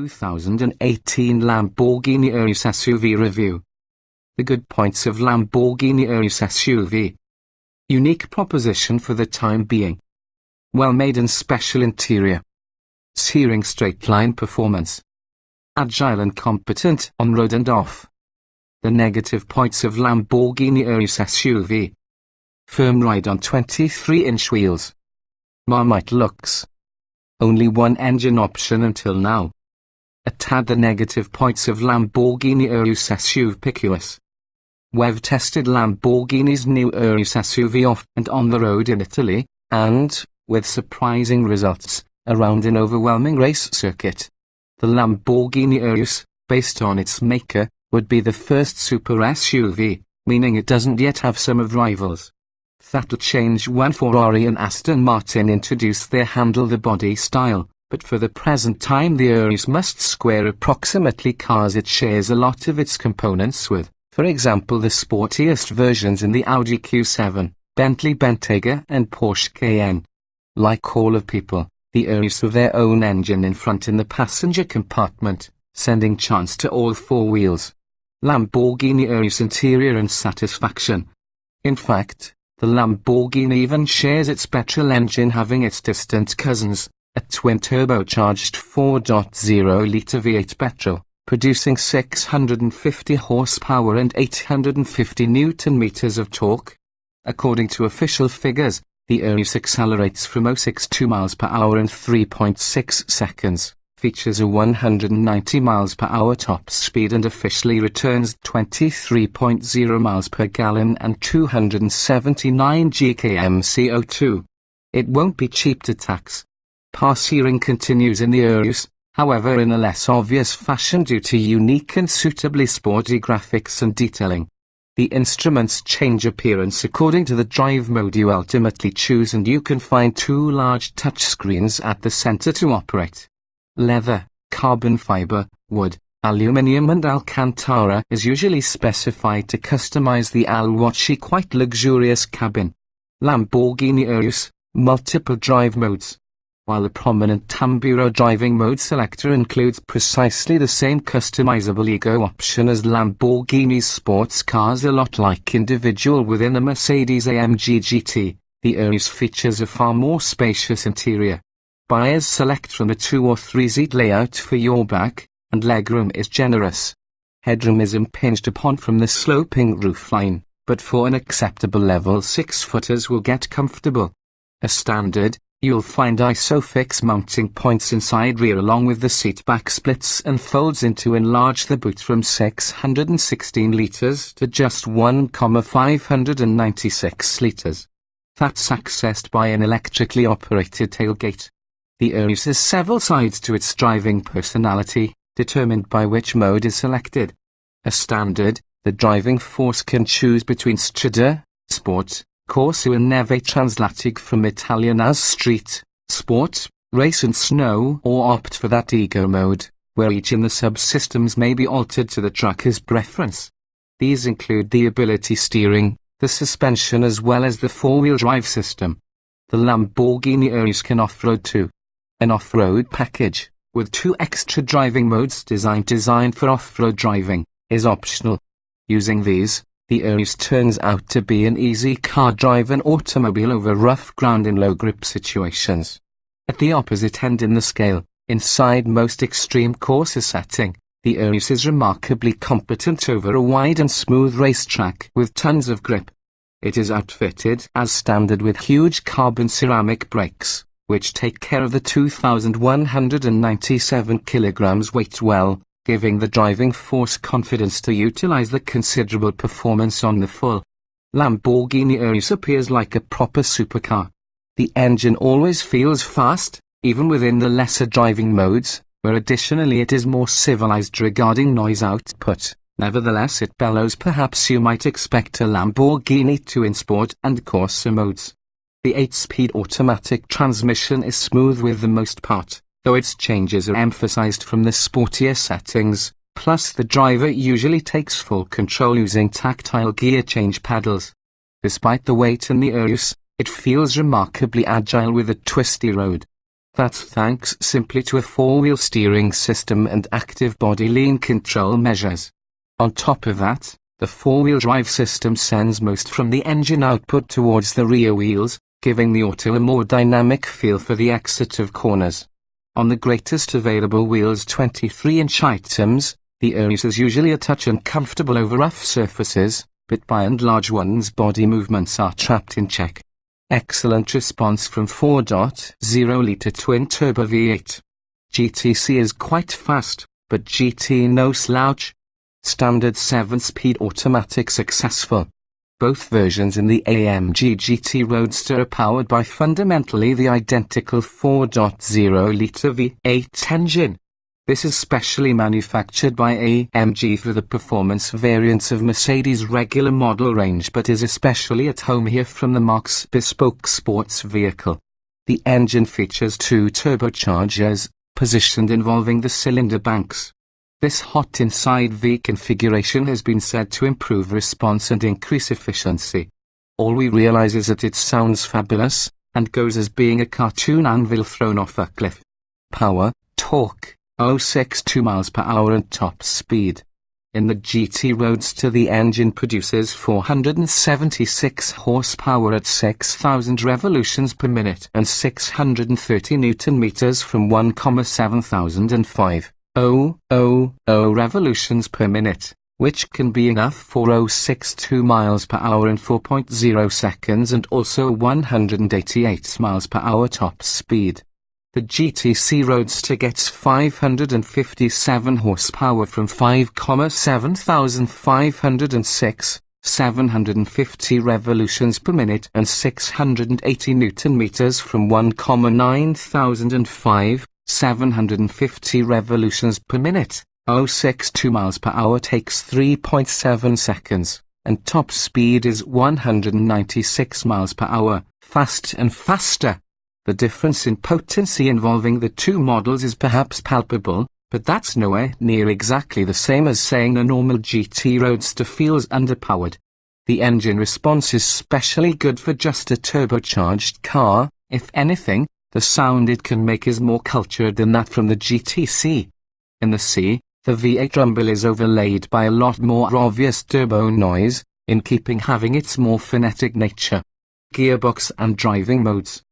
2018 Lamborghini Urus SUV Review. The good points of Lamborghini Urus SUV. Unique proposition for the time being. Well-made and special interior. Searing straight-line performance. Agile and competent on road and off. The negative points of Lamborghini Urus SUV. Firm ride on 23-inch wheels. Marmite looks. Only one engine option until now. A tad the negative points of Lamborghini Urus SUV Picus. We've tested Lamborghini's new Urus SUV off and on the road in Italy, and, with surprising results, around an overwhelming race circuit. The Lamborghini Urus, based on its maker, would be the first super SUV, meaning it doesn't yet have some of rivals. That'll change when Ferrari and Aston Martin introduce their handle-the-body style, but for the present time the Urus must square approximately cars it shares a lot of its components with, for example the sportiest versions in the Audi Q7, Bentley Bentayga and Porsche Cayenne. Like all of people, the Urus have their own engine in front in the passenger compartment, sending chance to all four wheels. Lamborghini Urus interior and satisfaction. In fact, the Lamborghini even shares its petrol engine, having its distant cousins, a twin-turbocharged 4.0-litre V8 petrol, producing 650 horsepower and 850 Nm of torque. According to official figures, the Urus accelerates from 0 to miles per hour in 3.6 seconds, features a 190 miles per hour top speed and officially returns 23.0 miles per gallon and 279 gkm CO2. It won't be cheap to tax. Searing continues in the Urus, however in a less obvious fashion due to unique and suitably sporty graphics and detailing. The instruments change appearance according to the drive mode you ultimately choose, and you can find two large touchscreens at the center to operate. Leather, carbon fiber, wood, aluminium and Alcantara is usually specified to customize the alwachi quite luxurious cabin. Lamborghini Urus, multiple drive modes. While the prominent Tamburo driving mode selector includes precisely the same customizable Ego option as Lamborghini's sports cars, a lot like individual within the Mercedes-AMG GT, the Urus features a far more spacious interior. Buyers select from a 2 or 3 seat layout for your back, and legroom is generous. Headroom is impinged upon from the sloping roofline, but for an acceptable level 6-footers will get comfortable. As standard, you'll find ISOFIX mounting points inside rear along with the seat back splits and folds in to enlarge the boot from 616 litres to just 1,596 litres. That's accessed by an electrically operated tailgate. The Urus has several sides to its driving personality, determined by which mode is selected. As standard, the driving force can choose between Strada, Sport, Corso and Neve Transatlantic from Italian as Street, Sport, Race and Snow, or opt for that Ego mode, where each in the subsystems may be altered to the trucker's preference. These include the ability steering, the suspension as well as the four-wheel drive system. The Lamborghini Urus can off-road too. An off-road package, with 2 extra driving modes designed for off-road driving, is optional. Using these, the Urus turns out to be an easy car-driven automobile over rough ground in low-grip situations. At the opposite end in the scale, inside most extreme course setting, the Urus is remarkably competent over a wide and smooth racetrack with tons of grip. It is outfitted as standard with huge carbon ceramic brakes, which take care of the 2,197 kilograms weight well, giving the driving force confidence to utilize the considerable performance on the full. Lamborghini Urus appears like a proper supercar. The engine always feels fast, even within the lesser driving modes, where additionally it is more civilized regarding noise output. Nevertheless it bellows perhaps you might expect a Lamborghini to in sport and Corsa modes. The 8-speed automatic transmission is smooth with the most part, though its changes are emphasized from the sportier settings, plus the driver usually takes full control using tactile gear change pedals. Despite the weight in the Urus, it feels remarkably agile with a twisty road. That's thanks simply to a four-wheel steering system and active body lean control measures. On top of that, the four-wheel drive system sends most from the engine output towards the rear wheels, giving the auto a more dynamic feel for the exit of corners. On the greatest available wheels 23-inch items, the Urus is usually a touch uncomfortable over rough surfaces, but by and large one's body movements are trapped in check. Excellent response from 4.0-litre twin-turbo V8. GTC is quite fast, but GT no slouch. Standard 7-speed automatic successful. Both versions in the AMG GT Roadster are powered by fundamentally the identical 4.0-litre V8 engine. This is specially manufactured by AMG for the performance variants of Mercedes' regular model range but is especially at home here from the marque's bespoke sports vehicle. The engine features two turbochargers, positioned involving the cylinder banks. This hot inside V configuration has been said to improve response and increase efficiency. All we realize is that it sounds fabulous, and goes as being a cartoon anvil thrown off a cliff. Power, torque, 0.62 miles per hour and top speed. In the GT Roadster the engine produces 476 horsepower at 6,000 revolutions per minute and 630 Newton-meters from 1,705. 000 revolutions per minute, which can be enough for 0.62 miles per hour in 4.0 seconds and also 188 miles per hour top speed. The GTC Roadster gets 557 horsepower from 5,7506, 750 revolutions per minute and 680 Newton-meters from 1,9005. 750 revolutions per minute, 0.62 miles per hour takes 3.7 seconds, and top speed is 196 miles per hour, fast and faster. The difference in potency involving the two models is perhaps palpable, but that's nowhere near exactly the same as saying a normal GT Roadster feels underpowered. The engine response is specially good for just a turbocharged car. If anything, the sound it can make is more cultured than that from the GTC. In the C, the V8 rumble is overlaid by a lot more obvious turbo noise, in keeping having its more phonetic nature. Gearbox and driving modes.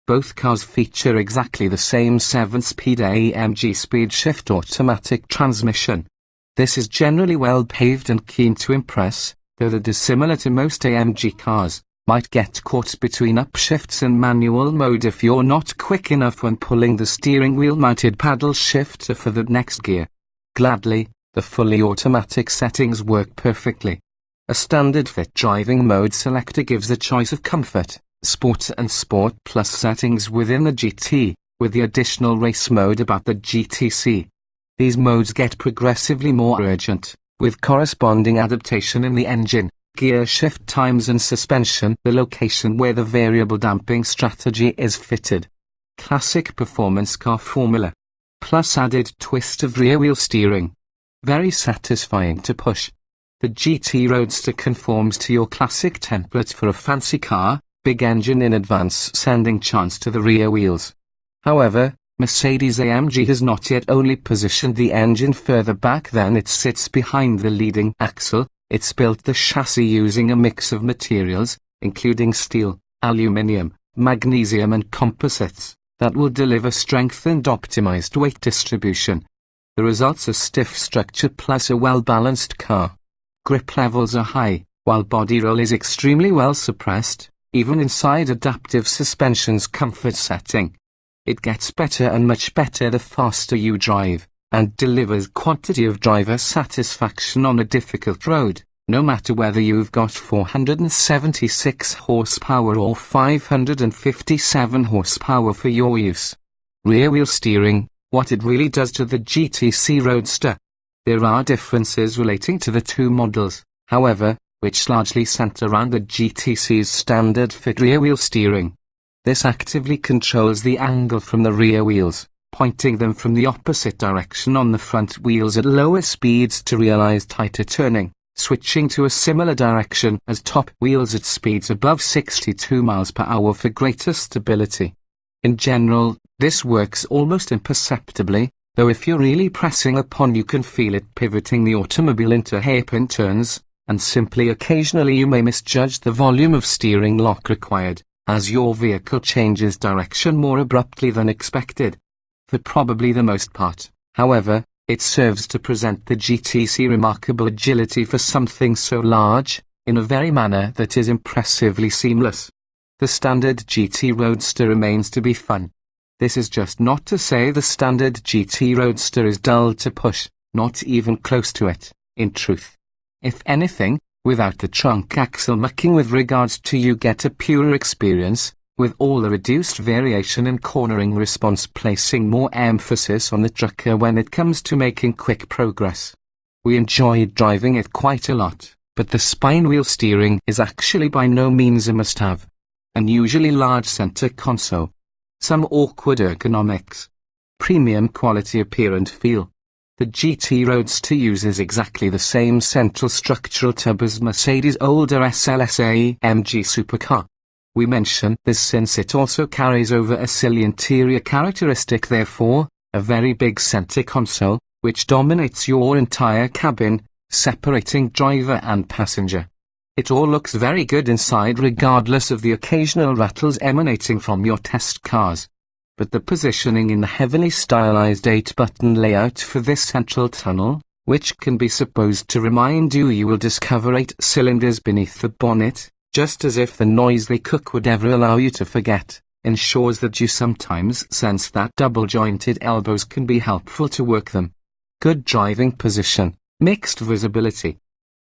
Both cars feature exactly the same 7-speed AMG speed shift automatic transmission. This is generally well paved and keen to impress, though the dissimilar to most AMG cars. Might get caught between upshifts and manual mode if you're not quick enough when pulling the steering wheel mounted paddle shifter for the next gear. Gladly, the fully automatic settings work perfectly. A standard fit driving mode selector gives a choice of comfort, sport and sport plus settings within the GT, with the additional race mode about the GTC. These modes get progressively more urgent, with corresponding adaptation in the engine, gear shift times and suspension, the location where the variable damping strategy is fitted. Classic performance car formula. Plus added twist of rear-wheel steering. Very satisfying to push. The GT Roadster conforms to your classic template for a fancy car, big engine in advance sending chance to the rear wheels. However, Mercedes-AMG has not yet only positioned the engine further back than it sits behind the leading axle. It's built the chassis using a mix of materials, including steel, aluminium, magnesium and composites, that will deliver strength and optimized weight distribution. The result's a stiff structure plus a well-balanced car. Grip levels are high, while body roll is extremely well suppressed, even inside adaptive suspension's comfort setting. It gets better and much better the faster you drive, and delivers quantity of driver satisfaction on a difficult road, no matter whether you've got 476 horsepower or 557 horsepower for your use. Rear-wheel steering, what it really does to the GTC Roadster. There are differences relating to the two models, however, which largely center around the GTC's standard fit rear-wheel steering. This actively controls the angle from the rear wheels, pointing them from the opposite direction on the front wheels at lower speeds to realize tighter turning, switching to a similar direction as top wheels at speeds above 62 miles per hour for greater stability. In general, this works almost imperceptibly, though if you're really pressing upon you can feel it pivoting the automobile into hairpin turns, and simply occasionally you may misjudge the volume of steering lock required, as your vehicle changes direction more abruptly than expected. For probably the most part, however, it serves to present the GTC remarkable agility for something so large, in a very manner that is impressively seamless. The standard GT Roadster remains to be fun. This is just not to say the standard GT Roadster is dull to push, not even close to it, in truth. If anything, without the trunk axle mucking with regards to you get a purer experience, with all the reduced variation and cornering response placing more emphasis on the trucker when it comes to making quick progress. We enjoyed driving it quite a lot, but the spine wheel steering is actually by no means a must-have. Unusually large center console. Some awkward ergonomics. Premium quality appear and feel. The GT Roadster uses exactly the same central structural tub as Mercedes' older SLS AMG supercar. We mention this since it also carries over a silly interior characteristic, therefore, a very big center console, which dominates your entire cabin, separating driver and passenger. It all looks very good inside regardless of the occasional rattles emanating from your test cars. But the positioning in the heavily stylized 8-button layout for this central tunnel, which can be supposed to remind you will discover 8 cylinders beneath the bonnet, just as if the noise they cook would ever allow you to forget, ensures that you sometimes sense that double-jointed elbows can be helpful to work them. Good driving position, mixed visibility.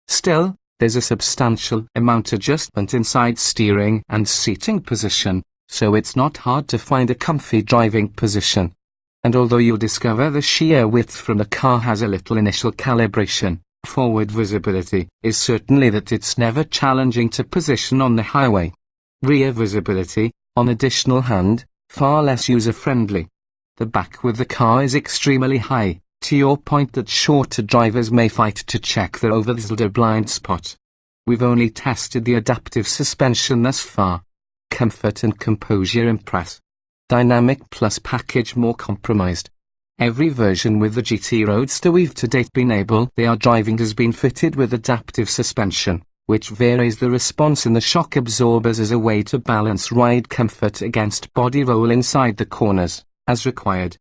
Still, there's a substantial amount adjustment inside steering and seating position, so it's not hard to find a comfy driving position. And although you'll discover the sheer width from the car has a little initial calibration, forward visibility is certainly that it's never challenging to position on the highway. Rear visibility, on additional hand, far less user-friendly. The back with the car is extremely high, to your point that shorter drivers may fight to check their over-the-shoulder blind spot. We've only tested the adaptive suspension thus far. Comfort and composure impress. Dynamic Plus package more compromised. Every version with the GT Roadster we've to date been able they are driving has been fitted with adaptive suspension, which varies the response in the shock absorbers as a way to balance ride comfort against body roll inside the corners, as required.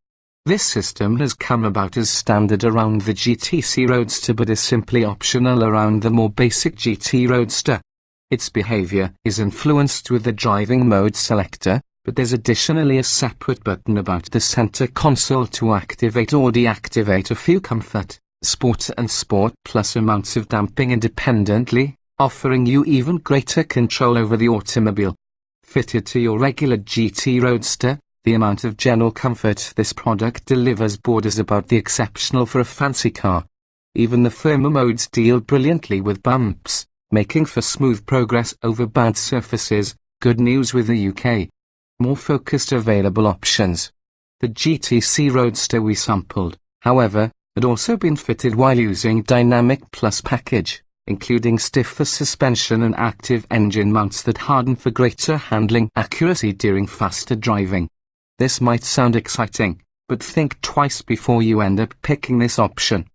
This system has come about as standard around the GTC Roadster but is simply optional around the more basic GT Roadster. Its behavior is influenced with the driving mode selector, but there's additionally a separate button about the center console to activate or deactivate a few comfort, sport and sport plus amounts of damping independently, offering you even greater control over the automobile. Fitted to your regular GT Roadster, the amount of general comfort this product delivers borders about the exceptional for a fancy car. Even the firmer modes deal brilliantly with bumps, making for smooth progress over bad surfaces. Good news with the UK. More focused available options. The GTC Roadster we sampled, however, had also been fitted while using Dynamic Plus package, including stiffer suspension and active engine mounts that harden for greater handling accuracy during faster driving. This might sound exciting, but think twice before you end up picking this option.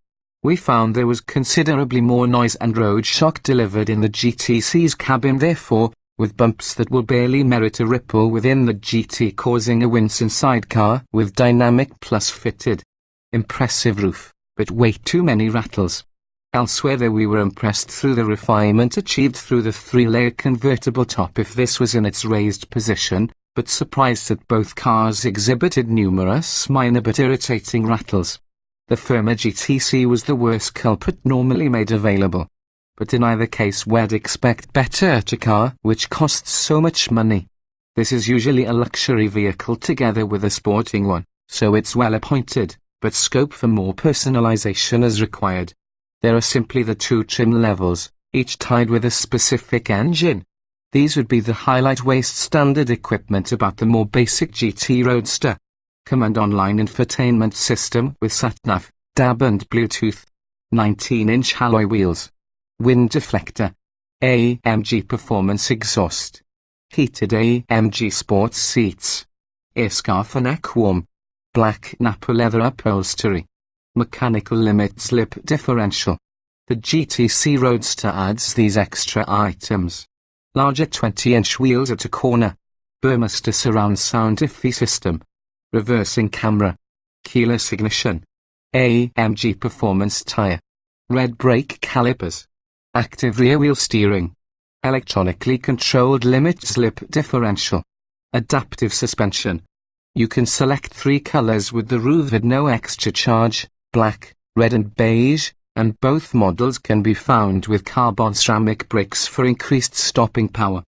We found there was considerably more noise and road shock delivered in the GTC's cabin, therefore, with bumps that will barely merit a ripple within the GT causing a wince in sidecar with Dynamic Plus fitted. Impressive roof, but way too many rattles. Elsewhere there we were impressed through the refinement achieved through the 3-layer convertible top if this was in its raised position, but surprised that both cars exhibited numerous minor but irritating rattles. The firmer GTC was the worst culprit normally made available. But in either case we'd expect better to car which costs so much money. This is usually a luxury vehicle together with a sporting one, so it's well appointed, but scope for more personalization is required. There are simply the 2 trim levels, each tied with a specific engine. These would be the highlight waist standard equipment about the more basic GT Roadster. Command online infotainment system with sat-nav, DAB and Bluetooth. 19-inch alloy wheels. Wind deflector. AMG performance exhaust. Heated AMG sports seats. ear-scarf and neck warm. Black Napa leather upholstery. Mechanical limit slip differential. The GTC Roadster adds these extra items. Larger 20-inch wheels at a corner. Burmester surround sound iffy system. Reversing camera. Keyless ignition. AMG performance tire. Red brake calipers. Active rear wheel steering. Electronically controlled limit slip differential. Adaptive suspension. You can select 3 colors with the roof at no extra charge, black, red and beige, and both models can be found with carbon ceramic brakes for increased stopping power.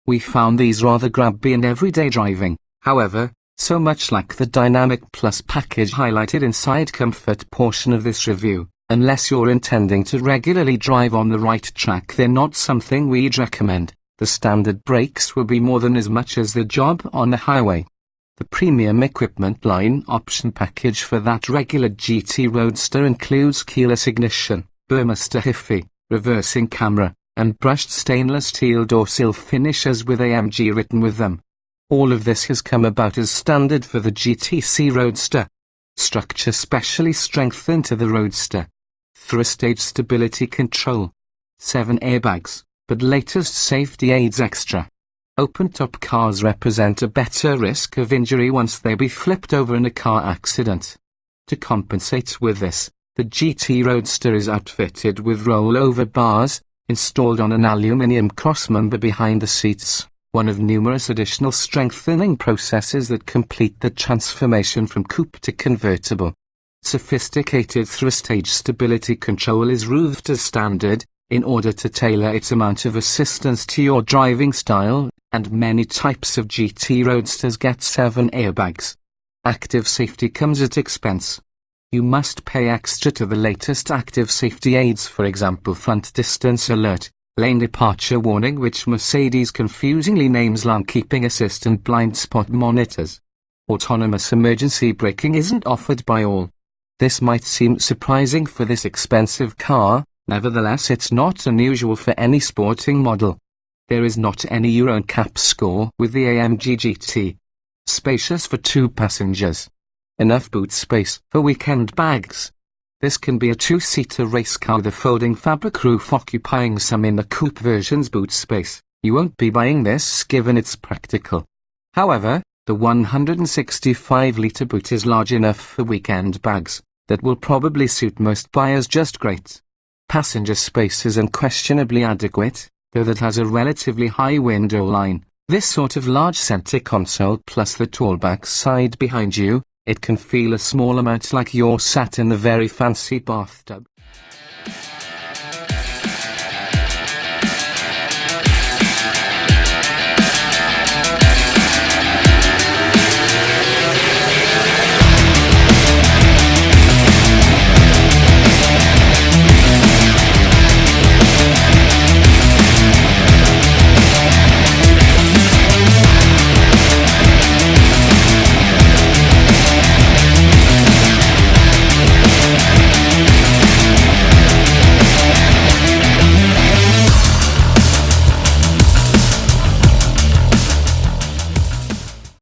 We found these rather grabby in everyday driving, however, so much like the Dynamic Plus package highlighted inside comfort portion of this review, unless you're intending to regularly drive on the right track, they're not something we'd recommend. The standard brakes will be more than as much as the job on the highway. The premium equipment line option package for that regular GT Roadster includes keyless ignition, Burmester Hiffy, reversing camera, and brushed stainless steel door sill finishes with AMG written with them. All of this has come about as standard for the GTC Roadster. Structure specially strengthened to the Roadster. 3-stage stability control. 7 airbags, but latest safety aids extra. Open-top cars represent a better risk of injury once they be flipped over in a car accident. To compensate with this, the GT Roadster is outfitted with rollover bars, installed on an aluminium crossmember behind the seats, one of numerous additional strengthening processes that complete the transformation from coupe to convertible. Sophisticated 3-stage stability control is roofed as standard, in order to tailor its amount of assistance to your driving style, and many types of GT Roadsters get 7 airbags. Active safety comes at expense. You must pay extra to the latest active safety aids, for example front distance alert, lane departure warning, which Mercedes confusingly names lane keeping assist, and blind spot monitors. Autonomous emergency braking isn't offered by all. This might seem surprising for this expensive car, nevertheless it's not unusual for any sporting model. There is not any Euro NCAP score with the AMG GT. Spacious for 2 passengers. Enough boot space for weekend bags. This can be a 2-seater race car with a folding fabric roof occupying some in the coupe version's boot space. You won't be buying this given it's practical. However, the 165-litre boot is large enough for weekend bags that will probably suit most buyers just great. Passenger space is unquestionably adequate, though that has a relatively high window line. This sort of large center console plus the tall back side behind you, it can feel a small amount like you're sat in the very fancy bathtub.